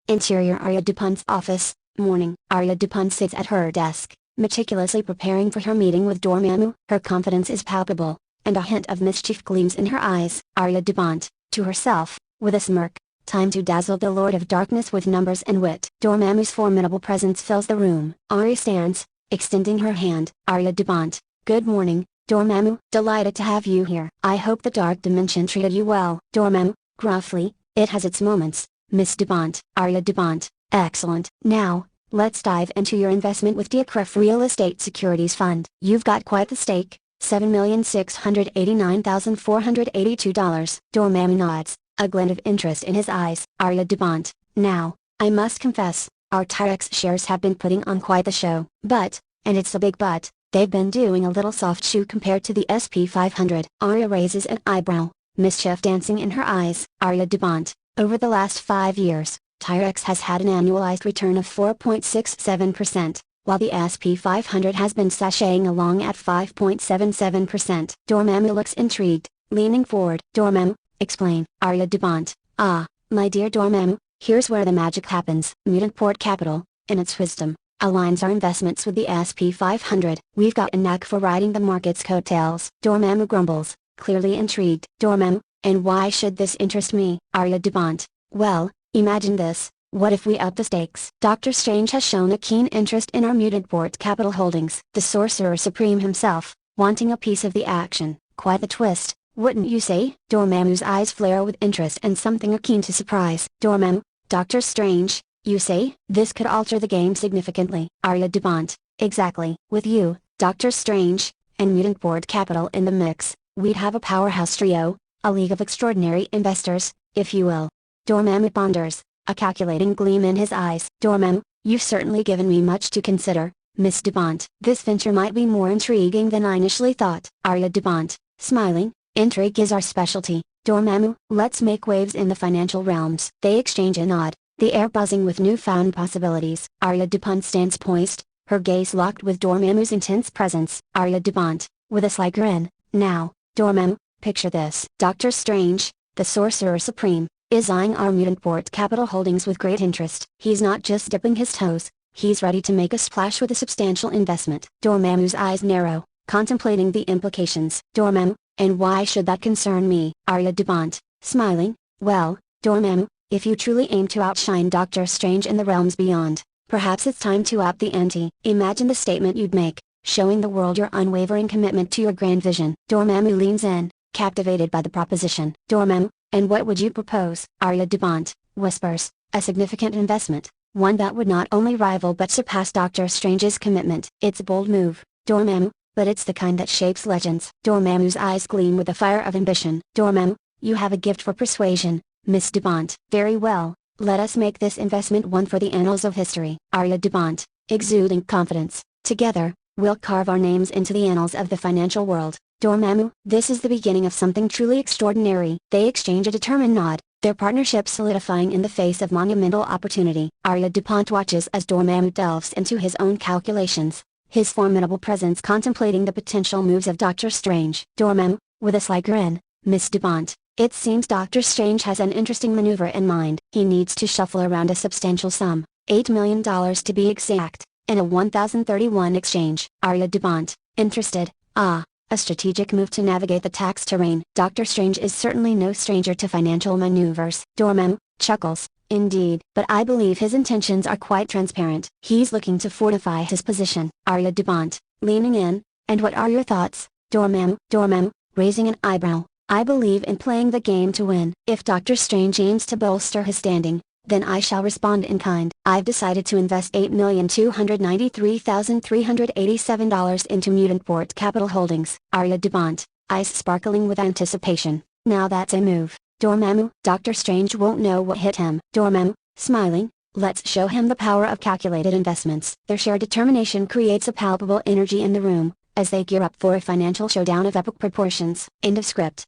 Interior Arya Dupont's office, morning. Arya Dupont sits at her desk, meticulously preparing for her meeting with Dormammu. Her confidence is palpable, and a hint of mischief gleams in her eyes. Arya Dupont, to herself, with a smirk, time to dazzle the Lord of Darkness with numbers and wit. Dormammu's formidable presence fills the room. Arya stands, extending her hand. Arya Dupont, good morning, Dormammu. Delighted to have you here. I hope the Dark Dimension treated you well. Dormammu, gruffly, it has its moments, Miss Dupont. Arya Dupont, excellent. Now, let's dive into your investment with TIAA-CREF Real Estate Securities Fund. You've got quite the stake, $7,689,482. Dormammu nods, a glint of interest in his eyes. Arya Dupont, now, I must confess, our TIREX shares have been putting on quite the show. But, and it's a big but, they've been doing a little soft shoe compared to the SP500. Arya raises an eyebrow, mischief dancing in her eyes. Arya Dupont, over the last 5 years, TIREX has had an annualized return of 4.67%, while the SP500 has been sashaying along at 5.77%. Dormammu looks intrigued, leaning forward. Dormammu, explain. Arya Dupont, my dear Dormammu, here's where the magic happens. Mutantport Capital, in its wisdom, aligns our investments with the SP500. We've got a knack for riding the market's coattails. Dormammu grumbles, clearly intrigued. Dormammu, and why should this interest me? Arya Dupont, well, imagine this, what if we up the stakes? Dr. Strange has shown a keen interest in our Mutantport Capital holdings. The Sorcerer Supreme himself, wanting a piece of the action. Quite the twist, wouldn't you say? Dormammu's eyes flare with interest and something akin to surprise. Dormammu, Dr. Strange, you say? This could alter the game significantly. Arya Dupont, exactly. With you, Dr. Strange, and Mutantport Capital in the mix, we'd have a powerhouse trio, a league of extraordinary investors, if you will. Dormammu ponders, a calculating gleam in his eyes. Dormammu, you've certainly given me much to consider, Miss Dupont. This venture might be more intriguing than I initially thought. Arya Dupont, smiling, intrigue is our specialty. Dormammu, let's make waves in the financial realms. They exchange a nod, the air buzzing with newfound possibilities. Arya Dupont stands poised, her gaze locked with Dormammu's intense presence. Arya Dupont, with a sly grin, now, Dormammu, picture this. Dr. Strange, the Sorcerer Supreme, is eyeing our Mutantport Capital holdings with great interest. He's not just dipping his toes, he's ready to make a splash with a substantial investment. Dormammu's eyes narrow, contemplating the implications. Dormammu, and why should that concern me? Arya Dupont, smiling, well, Dormammu, if you truly aim to outshine Dr. Strange in the realms beyond, perhaps it's time to up the ante. Imagine the statement you'd make, showing the world your unwavering commitment to your grand vision. Dormammu leans in, captivated by the proposition. Dormammu, and what would you propose? Arya Dupont, whispers, a significant investment, one that would not only rival but surpass Dr. Strange's commitment. It's a bold move, Dormammu, but it's the kind that shapes legends. Dormammu's eyes gleam with the fire of ambition. Dormammu, you have a gift for persuasion, Miss Dupont. Very well, let us make this investment one for the annals of history. Arya Dupont, exuding confidence, together, we'll carve our names into the annals of the financial world. Dormammu, this is the beginning of something truly extraordinary. They exchange a determined nod, their partnership solidifying in the face of monumental opportunity. Arya Dupont watches as Dormammu delves into his own calculations, his formidable presence contemplating the potential moves of Dr. Strange. Dormammu, with a sly grin, Miss Dupont, it seems Dr. Strange has an interesting maneuver in mind. He needs to shuffle around a substantial sum, $8 million to be exact, in a 1031 exchange. Arya Dupont, interested, a strategic move to navigate the tax terrain. Dr. Strange is certainly no stranger to financial maneuvers. Dormammu, chuckles, indeed. But I believe his intentions are quite transparent. He's looking to fortify his position. Arya Dupont, leaning in, and what are your thoughts? Dormammu, raising an eyebrow, I believe in playing the game to win. If Dr. Strange aims to bolster his standing, then I shall respond in kind. I've decided to invest $8,293,387 into Mutantport Capital Holdings. Arya Dupont, eyes sparkling with anticipation. Now that's a move. Dormammu, Dr. Strange won't know what hit him. Dormammu, smiling, let's show him the power of calculated investments. Their shared determination creates a palpable energy in the room, as they gear up for a financial showdown of epic proportions. End of script.